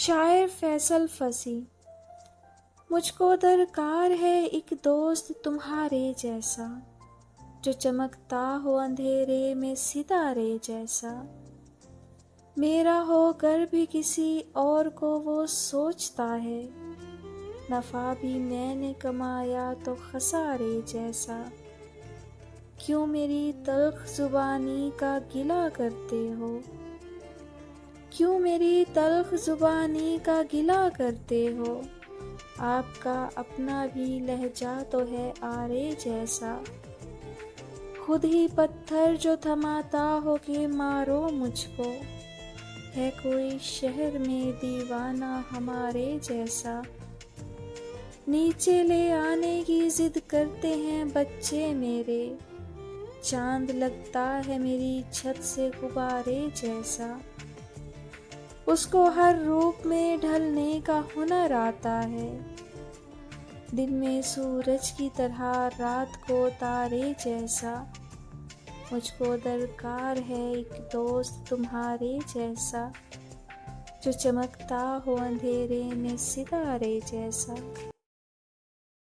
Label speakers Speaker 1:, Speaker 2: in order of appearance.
Speaker 1: शायर फैसल फसी। मुझको दरकार है एक दोस्त तुम्हारे जैसा, जो चमकता हो अंधेरे में सितारे जैसा। मेरा होकर भी किसी और को वो सोचता है, नफा भी मैंने कमाया तो खसारे जैसा। क्यों मेरी तल्ख जुबानी का गिला करते हो, क्यों मेरी तल्ख जुबानी का गिला करते हो। आपका अपना भी लहजा तो है आरे जैसा। खुद ही पत्थर जो थमाता हो के मारो मुझको, है कोई शहर में दीवाना हमारे जैसा। नीचे ले आने की जिद करते हैं बच्चे मेरे, चांद लगता है मेरी छत से गुब्बारे जैसा। उसको हर रूप में ढलने का हुनर आता है, दिन में सूरज की तरह रात को तारे जैसा। मुझको दरकार है एक दोस्त तुम्हारे जैसा, जो चमकता हो अंधेरे में सितारे जैसा।